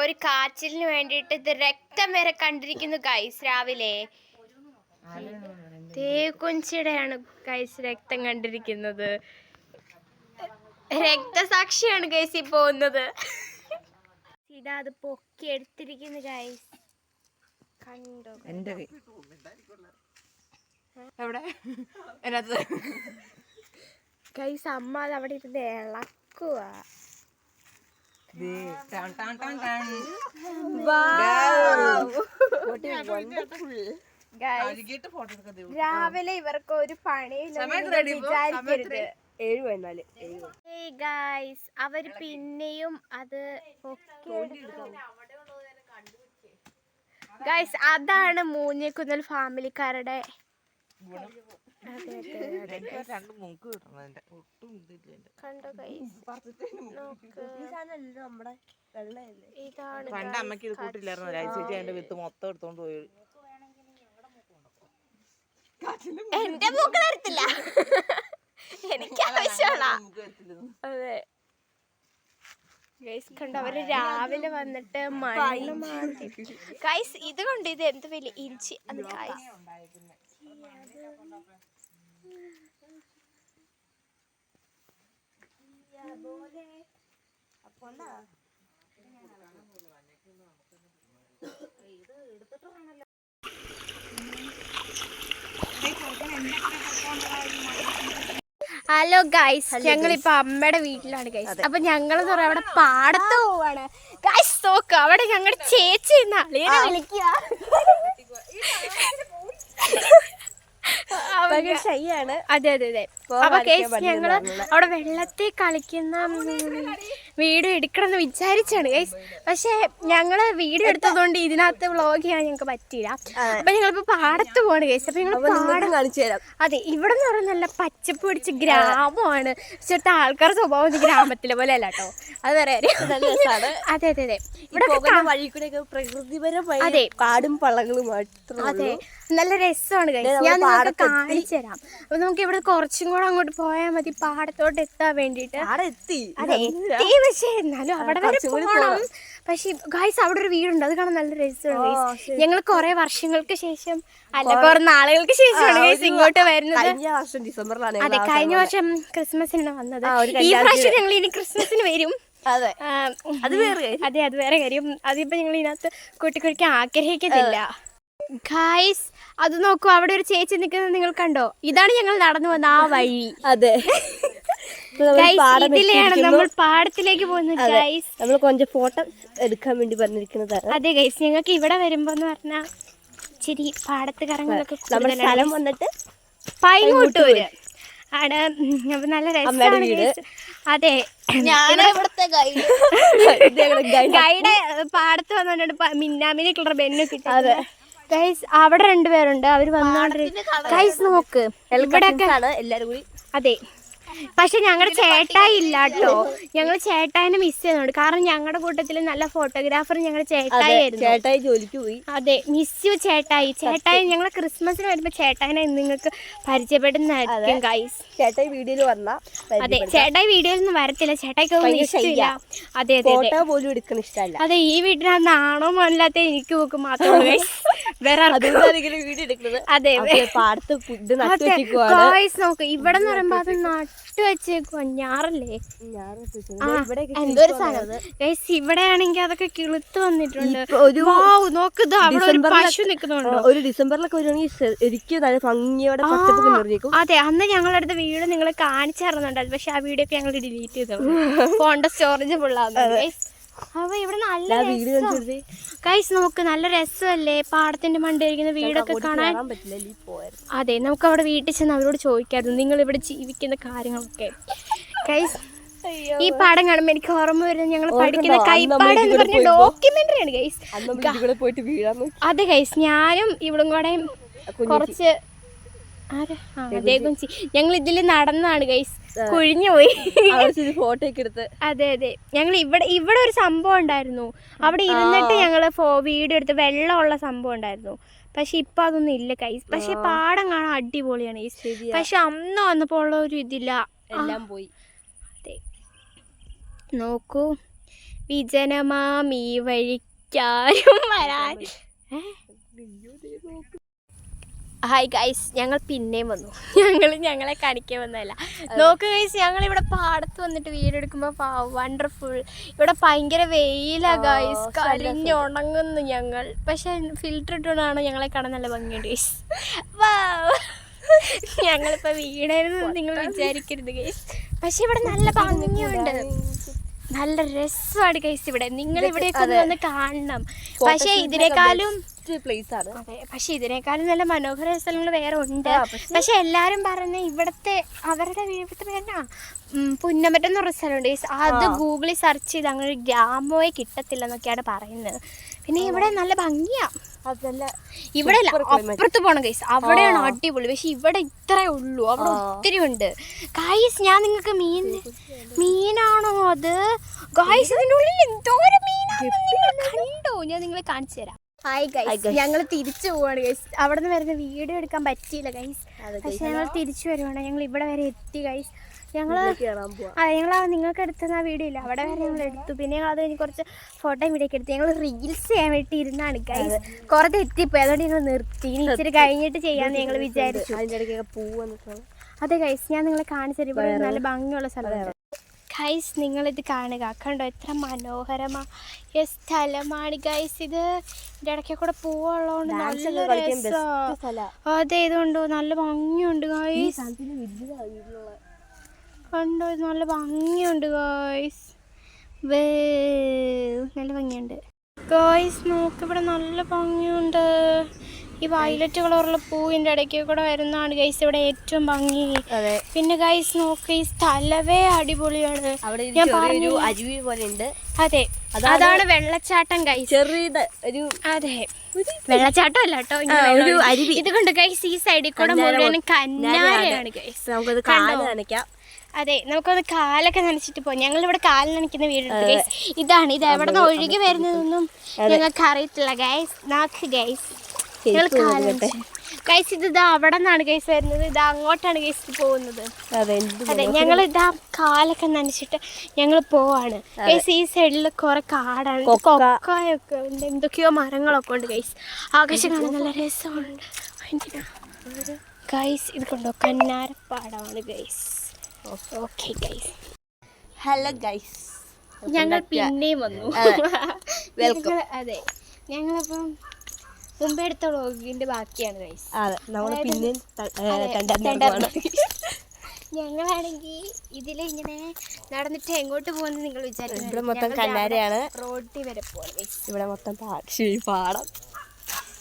ഒരു കാച്ചിലിന് വേണ്ടിയിട്ട് ഇത് രക്തം വരെ കണ്ടിരിക്കുന്നു ഗൈസ്. രാവിലെ തേക്കുഞ്ചിയുടെയാണ് ഗൈസ് രക്തം കണ്ടിരിക്കുന്നത്. രക്തസാക്ഷിയാണ് ഗൈസ് ഈ പോകുന്നത്. ഇതാ അത് പൊക്കി എടുത്തിരിക്കുന്നു ഗൈസ്. കണ്ടോ ഗൈസ്? അമ്മ അത് അവിടെ ഇരുന്ന് ഇളക്കുക. രാവിലെ ഇവർക്ക് ഒരു പണിയില്ല വിചാരിക്കരുത്. അവര് പിന്നെയും അത് ഗൈസ് അതാണ് മൂഞ്ഞിക്കുന്നൽ ഫാമിലിക്കാരുടെ. കണ്ടോ ഗൈസ്? പണ്ട് അമ്മക്ക് ഇത് കൂട്ടില്ലായിരുന്നു. രാജേച്ചി അതിന്റെ വിത്ത് മൊത്തം എടുത്തോണ്ട് പോയി. എന്റെ മൂക്ക് തരത്തില്ല, എനിക്ക് ആവശ്യമാണ്. അതെ ഗൈസ് കണ്ടോ, അവര് രാവിലെ വന്നിട്ട് മണ്ണ് മാറ്റി. ഗൈസ് ഇത് കൊണ്ട് ഇത് എന്ത് വലിയ ഇഞ്ചി അത് ഗൈസ്. ഹലോ ഗൈസ്, ഞങ്ങളിപ്പോ അമ്മയുടെ വീട്ടിലാണ് ഗൈസ്. അപ്പൊ ഞങ്ങളെന്ന് പറയാം അവിടെ പാടത്ത് പോവാണ് ഗൈസ്. നോക്ക് അവിടെ ഞങ്ങളുടെ ചേച്ചി വിളിക്കുക. അതെ അതെ അതെ. അപ്പൊ ഗൈസ് ഞങ്ങള് അവിടെ വെള്ളത്തിൽ കളിക്കുന്ന വീഡിയോ എടുക്കണം എന്ന് വിചാരിച്ചാണ് ഗൈസ്. പക്ഷെ ഞങ്ങള് വീഡിയോ എടുത്തതുകൊണ്ട് ഇതിനകത്ത് വ്ളോഗ് ചെയ്യാൻ ഞങ്ങൾക്ക് പറ്റിയില്ല. അപ്പൊ ഞങ്ങളിപ്പോ പാടത്ത് പോവാണ് ഗൈസ്. അപ്പൊ ഞങ്ങൾ പാടം കാണിച്ചു തരാം. അതെ, ഇവിടെ എന്ന് പറഞ്ഞാൽ നല്ല പച്ചപ്പ് പിടിച്ച ഗ്രാമമാണ്. പക്ഷെ ആൾക്കാരുടെ സ്വഭാവം ഗ്രാമത്തിലെ പോലെ അല്ല കേട്ടോ, അത് വേറെ. അതെ അതെ അതെ. ഇവിടെ വഴി കൂടെ പ്രകൃതിപരമായ അതെ കാടും പള്ളങ്ങളും. അതെ, നല്ല രസമാണ് ഗൈസ്. ഞാൻ നിങ്ങൾക്ക് കാണിച്ചു തരാം. അപ്പൊ നമുക്ക് ഇവിടെ കുറച്ചും കൂടെ അങ്ങോട്ട് പോയാൽ മതി പാടത്തോട്ട് എത്താൻ വേണ്ടിട്ട്. അതെ എത്തി, പക്ഷേ എന്നാലും അവിടെ വരെ പോകണം. പക്ഷെ ഗൈസ് അവിടെ ഒരു വീടുണ്ട്, അത് കാണാൻ നല്ല രസമാണ് ഗൈസ്. ഞങ്ങൾ കുറെ വർഷങ്ങൾക്ക് ശേഷം അല്ല കുറെ നാളുകൾക്ക് ശേഷമാണ് ഗൈസ് ഇങ്ങോട്ട് വരുന്നത്. ഡിസംബറിലാണ്. അതെ, കഴിഞ്ഞ വർഷം ക്രിസ്മസിനാണ് വന്നത്. ഈ പ്രാവശ്യം ഞങ്ങൾ ഇനി ക്രിസ്മസിന് വരും. അതെ, അത് വേറെ കാര്യം. അതിപ്പോ ഞങ്ങൾ ഇതിനകത്ത് കുട്ടിക്കുടിക്കാൻ ആഗ്രഹിക്കുന്നില്ല ഗൈസ്. അത് നോക്കൂ, അവിടെ ഒരു ചേച്ചി നിൽക്കുന്നത് നിങ്ങൾ കണ്ടോ? ഇതാണ് ഞങ്ങൾ നടന്നു വന്ന ആ വഴി. അതെ, ഇതിലെയാണ് നമ്മൾ പാടത്തിലേക്ക് പോകുന്നത് ഗൈസ്. നമ്മൾ കുറച്ച് ഫോട്ടോ എടുക്കാൻ വേണ്ടി പറഞ്ഞിരിക്കുന്നത്. അതെ ഗൈസ്, ഞങ്ങൾക്ക് ഇവിടെ വരുമ്പോന്ന് പറഞ്ഞാ ശരി പാടത്ത് കറങ്ങലൊക്കെ നമ്മുടെ സ്ഥലം വന്നിട്ട് പൈങ്ങോട്ടൂര് ആണ്. അപ്പൊ നല്ല രസമാണ് ഗൈസ്. അതെ, ഗൈഡ് പാടത്ത് വന്നിട്ടുണ്ട്. മിന്നാമിനി കളർ ബെന്നു കിട്ടി. അതെ ഗൈസ്, അവിടെ രണ്ടുപേരുണ്ട്, അവര് വന്നോണ്ടിരിക്കും ഗൈസ്. നോക്ക് ഇവിടെയൊക്കെ എല്ലാരും കൂടി. അതെ, പക്ഷെ ഞങ്ങളുടെ ചേട്ടായി ഇല്ല കേട്ടോ. ഞങ്ങൾ ചേട്ടായിനെ മിസ് ചെയ്യുന്നുണ്ട്. കാരണം ഞങ്ങളുടെ കൂട്ടത്തിൽ നല്ല ഫോട്ടോഗ്രാഫർ ഞങ്ങളുടെ ചേട്ടായി ആയിരുന്നു. ചേട്ടായി ജോലിക്ക് പോയി. അതെ, മിസ് യു ചേട്ടായി. ഞങ്ങൾ ക്രിസ്മസിന് വരുമ്പോ ചേട്ടായിനെ നിങ്ങൾക്ക് പരിചയപ്പെടുന്നതായിരിക്കും ഗൈസ്. ചേട്ടായി വീഡിയോയിൽ വന്ന. അതെ, ചേട്ടായി വീഡിയോയിൽ ഒന്നും വരത്തില്ല. ചേട്ടായിക്ക് ഇഷ്ടമില്ല. അതെ അതെ, ഫോട്ടോ പോലും എടുക്കാൻ ഇഷ്ടമല്ല. അതെ, ഈ വീട്ടിനകത്ത് നാണോ മോനില്ലാത്ത എനിക്ക് നോക്ക് മാത്രമേ വേറെ വീഡിയോ എടുക്കുന്നത്. അതെ, പാടത്ത് ഫുഡ് നോക്ക് ഇവിടെ എന്ന് പറയുമ്പോ അത് നട്ട് വെച്ചേക്കുവാ. ഞാറല്ലേ എന്തൊരു സാധനം ഗൈസ്. ഇവിടെ ആണെങ്കിൽ അതൊക്കെ കിളുത്ത് വന്നിട്ടുണ്ട്. നോക്ക് അവിടെ ഒരു പശു നിൽക്കുന്നുണ്ടോ. ഒരു ഡിസംബറിലൊക്കെ വരുവാണെങ്കിൽ ശരിക്കും നല്ല ഭംഗിയോടെ പച്ചപ്പൊക്കെ നിറഞ്ഞേക്കും. അതെ, അന്ന് ഞങ്ങളടുത്ത വീഡിയോ നിങ്ങൾ കാണിച്ചു തരുന്നുണ്ടായിരുന്നു. പക്ഷെ ആ വീഡിയോ ഒക്കെ ഞങ്ങൾ ഡിലീറ്റ് ചെയ്തു. ഫോണിന്റെ സ്റ്റോറേജ് ഫുള്ളാകുന്നത് ഗൈസ്. അപ്പൊ ഇവിടെ നല്ല ഗൈസ് നോക്ക്, നല്ല രസമല്ലേ പാടത്തിന്റെ മണ്ടയിരിക്കുന്ന വീടൊക്കെ കാണാൻ. അതെ, നമുക്ക് അവിടെ വീട്ടിൽ ചെന്ന് അവരോട് ചോദിക്കായിരുന്നു നിങ്ങൾ ഇവിടെ ജീവിക്കുന്ന കാര്യങ്ങളൊക്കെ ഗൈസ്. ഈ പാടം കാണുമ്പോൾ എനിക്ക് ഓർമ്മ വരുന്നത് ഞങ്ങൾ പഠിക്കുന്ന കൈപ്പാട് എന്ന് പറഞ്ഞ ഡോക്യുമെന്ററി ആണ് ഗൈസ്. അതെ ഗൈസ്, ഞാനും ഇവിടും കൂടെ കുറച്ച് ഞങ്ങൾ ഇതില് നടന്നാണ് ഗൈസ്. കുഴിഞ്ഞു പോയി ഫോട്ടോ ഒക്കെ എടുത്ത്. അതെ അതെ, ഞങ്ങൾ ഇവിടെ ഒരു സംഭവം ഉണ്ടായിരുന്നു. അവിടെ ഇരുന്നിട്ട് ഞങ്ങള് വീഡിയോ എടുത്ത് വെള്ളമുള്ള സംഭവം ഉണ്ടായിരുന്നു. പക്ഷെ ഇപ്പൊ അതൊന്നും ഇല്ല ഗൈസ്. പക്ഷെ പാടം കാണാൻ അടിപൊളിയാണ് ഗൈസ്. പക്ഷെ അന്ന് വന്നപ്പോ ഉള്ള ഒരു ഇതില്ല, എല്ലാം പോയി. അതെ, നോക്കൂ വിജനമാം ഈ വഴിക്കാരും വരാൻ. ഹായ് ഗൈസ്, ഞങ്ങൾ പിന്നെയും വന്നു. ഞങ്ങളെ കാണിക്കാൻ വന്നതല്ല. നോക്ക് ഗൈസ്, ഞങ്ങളിവിടെ പാടത്ത് വന്നിട്ട് വീഡിയോ എടുക്കുമ്പോൾ വണ്ടർഫുൾ. ഇവിടെ ഭയങ്കര വെയിലാ ഗൈസ്, കരിഞ്ഞുണങ്ങുന്നു ഞങ്ങൾ. പക്ഷെ ഫിൽറ്റർ ഇട്ടുകൊണ്ടാണ് ഞങ്ങളെ കാണാൻ നല്ല ഭംഗിയുണ്ട് ഗൈസ്. ഞങ്ങളിപ്പോൾ വീടായിരുന്നു നിങ്ങൾ വിചാരിക്കരുത് ഗൈസ്. പക്ഷെ ഇവിടെ നല്ല ഭംഗിയുണ്ട്, നല്ല രസമാണ് ഗൈസ്. ഇവിടെ നിങ്ങൾ ഇവിടെയൊക്കെ ഒന്ന് വന്ന് കാണണം. പക്ഷെ ഇതിനേക്കാളും പക്ഷെ ഇതിനേക്കാളും നല്ല മനോഹര സ്ഥലങ്ങൾ വേറെ ഉണ്ട്. പക്ഷെ എല്ലാരും പറഞ്ഞ ഇവിടുത്തെ ഇവിടുത്തെ പേരാ പുന്നമറ്റം എന്ന് പറഞ്ഞ സ്ഥലമുണ്ട് ഗൈസ്. അത് ഗൂഗിളിൽ സെർച്ച് ചെയ്ത് അങ്ങനെ ഒരു ഗ്രാമമേ കിട്ടത്തില്ല എന്നൊക്കെയാണ് പറയുന്നത്. പിന്നെ ഇവിടെ നല്ല ഭംഗിയാ. ഇവിടെ അപ്പുറത്ത് പോണം ഗൈസ്, അവിടെയാണ് അടിപൊളി. പക്ഷെ ഇവിടെ ഇത്രേ ഉള്ളൂ, അവിടെ ഒത്തിരി ഉണ്ട് ഗൈസ്. ഞാൻ നിങ്ങൾക്ക് മീനാണോ അത് ഗൈസ്? ഇതിൻ്റെ ഉള്ളിൽ എന്തോരം മീനാണ് നിങ്ങൾ കണ്ടോ? ഞാൻ നിങ്ങളെ കാണിച്ചു തരാം. ഹായ് ഗൈസ്, ഞങ്ങൾ തിരിച്ചു പോവാണ് ഗൈസ്. അവിടെ നിന്ന് വരുന്ന വീഡിയോ എടുക്കാൻ പറ്റിയില്ല ഗൈസ്. പക്ഷെ ഞങ്ങൾ തിരിച്ചു വരുവാണ്. ഞങ്ങൾ ഇവിടെ വരെ എത്തി ഗൈസ്. ഞങ്ങൾ നിങ്ങൾക്ക് എടുത്തുന്ന വീഡിയോ ഇല്ല, അവിടെ വരെ ഞങ്ങൾ എടുത്തു. പിന്നെ ഞങ്ങൾ അത് കഴിഞ്ഞ് കുറച്ച് ഫോട്ടോയും വീഡിയോ ഒക്കെ എടുത്തു. ഞങ്ങൾ റീൽസ് ചെയ്യാൻ വേണ്ടി ഇരുന്നാണ് ഗൈസ്. കുറച്ച് എത്തിപ്പോയി, അതുകൊണ്ട് ഞങ്ങൾ നിർത്തി. ഇനി ഇച്ചിരി കഴിഞ്ഞിട്ട് ചെയ്യാമെന്ന് ഞങ്ങൾ വിചാരിച്ചു. അതിൻ്റെ ഇടയ്ക്കൊക്കെ പൂവെന്നൊക്കെ. അതെ ഗൈസ്, ഞാൻ നിങ്ങളെ കാണിച്ചു തരും. നല്ല ഭംഗിയുള്ള സ്ഥലമാണ് ഗൈസ്. നിങ്ങളിത് കാണുക, കണ്ടോ എത്ര മനോഹരമായ സ്ഥലമാണ് ഗൈസ്. ഇതിൻ്റെ ഇടയ്ക്ക് കൂടെ പൂവുള്ളതുകൊണ്ട് നല്ല രസമാണ്. അതെ, ഇതുകൊണ്ടോ നല്ല ഭംഗിയുണ്ട് ഗൈസ്. കണ്ടോ, ഇത് നല്ല ഭംഗിയുണ്ട് ഗൈസ്. നല്ല ഭംഗിയുണ്ട് ഗൈസ്. നോക്ക്, ഇവിടെ നല്ല ഭംഗിയുണ്ട്. ഈ വയലറ്റ് കളറുള്ള പൂവിൻ്റെ ഇടയ്ക്ക് കൂടെ വരുന്നതാണ് ഗൈസ് ഇവിടെ ഏറ്റവും ഭംഗി. പിന്നെ ഗൈസ് നോക്ക്, ഈ സ്ഥലവേ അടിപൊളിയാണ്. ഞാൻ പറഞ്ഞു അരുവി പോലെ ഉണ്ട്. അതെ, അതാണ് വെള്ളച്ചാട്ടം ഗൈസ്. ചെറിയത് ഒരു അതെ, വെള്ളച്ചാട്ടം അല്ല കേട്ടോ, ഒരു അരുവി. ഇതുകൊണ്ട് ഗൈസ് ഈ സൈഡിൽ കൂടെ മുഴുവനും കന്നാരയാണ് ഗൈസ്. നമുക്കത് കാല് നനയ്ക്കാം. അതെ, നമുക്കൊന്ന് കാലൊക്കെ നനച്ചിട്ട് പോകാം. ഞങ്ങളിവിടെ കാല് നനയ്ക്കുന്ന വീടുണ്ട് ഗൈസ്. ഇതാണ്, ഇത് എവിടെ നിന്ന് ഒഴുകി വരുന്നതൊന്നും ഞങ്ങൾക്ക് അറിയത്തില്ല ഗൈസ്. നാക്ക് ഗൈസ്, ഗൈസ് ഇത് അവിടെ നിന്നാണ് ഗൈസ് വരുന്നത്. ഇത് അങ്ങോട്ടാണ് ഗൈസ് പോകുന്നത്. അതെ, ഞങ്ങൾ ഇതാ കാലൊക്കെ നനച്ചിട്ട് ഞങ്ങൾ പോവാണ് ഗൈസ്. ഈ സൈഡിൽ കുറെ കാടാണ്, കൊക്കയൊക്കെ ഉണ്ട്, എന്തൊക്കെയോ മരങ്ങളൊക്കെ ഉണ്ട് ഗൈസ്. ആകാശം കാണാൻ നല്ല രസമുണ്ട് ഗൈസ്. ഇത് കൊണ്ടോ കന്നാരപ്പാടമാണ് guys. Okay guys, hello guys, ഞങ്ങൾ പിന്നെയും വന്നു. വെൽക്കം. അതെ, ഞങ്ങളിപ്പം മുമ്പേ എടുത്ത വ്ളോഗിന്റെ ബാക്കിയാണ് ഗൈസ്. ഞങ്ങളാണെങ്കിൽ ഇതിലിങ്ങനെ നടന്നിട്ട് എങ്ങോട്ട് പോകുന്നത് നിങ്ങൾ വിചാരിക്കും. ഇവിടെ മൊത്തം കന്നാരയാണ്, റോഡിൽ വരെ പോകണം. ഇവിടെ മൊത്തം പാടം.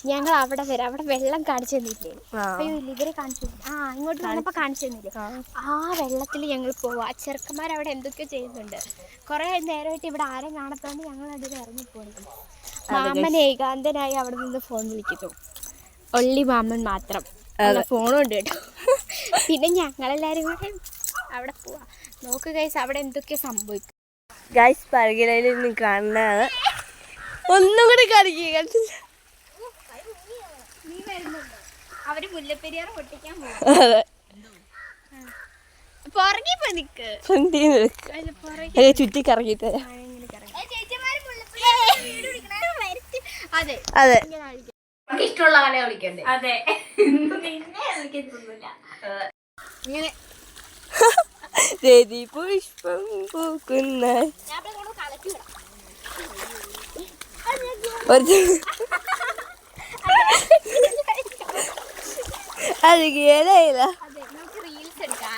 ഞങ്ങൾ അവിടെ വരെ, അവിടെ വെള്ളം കാണിച്ചു തന്നില്ലേ? ഇവരെ കാണിച്ചു ഇങ്ങോട്ട് വന്നപ്പോ കാണിച്ചു തന്നില്ലേ? ആ വെള്ളത്തിൽ ഞങ്ങൾ പോവാ. ചെറുക്കന്മാർ അവിടെ എന്തൊക്കെയോ ചെയ്യുന്നുണ്ട്. കുറെ നേരമായിട്ട് ഇവിടെ ആരും കാണാത്തോണ്ട് ഞങ്ങൾ അതിൽ ഇറങ്ങി പോകുന്നത്. മാമൻ ഏകാന്തനായി അവിടെ നിന്ന് ഫോൺ വിളിക്കുന്നു. ഒള്ളി മാമൻ മാത്രം ഫോണുണ്ട് കേട്ടോ. പിന്നെ ഞങ്ങളെല്ലാരും കൂടെ അവിടെ പോവാ. നോക്ക് ഗൈസ്, അവിടെ എന്തൊക്കെയോ സംഭവിക്കും ഗൈസ്. പരകിലയിൽ നിന്ന് കാണുന്നതാണ്. ഒന്നും കൂടി കാണിക്കുക. അവര് മുല്ലപ്പെരിയാർ പൊട്ടിക്കാൻ പോകും. ചുറ്റി കറങ്ങിട്ട് അതെ, ഇഷ്ടമുള്ള ആളെ വിളിക്കണ്ടേ? അതെ, ഇങ്ങനെ രതി പുഷ്പം പൂക്കുന്ന അഴകിയലയില.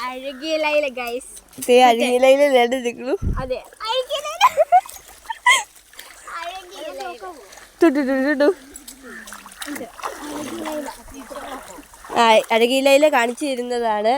അഴകിയലയില ഗൈസ്. അഴകിയലയില രണ്ട് നിൽക്കുന്നു. അതെ, അഴകിയലയില കാണിച്ചു തരുന്നതാണ്.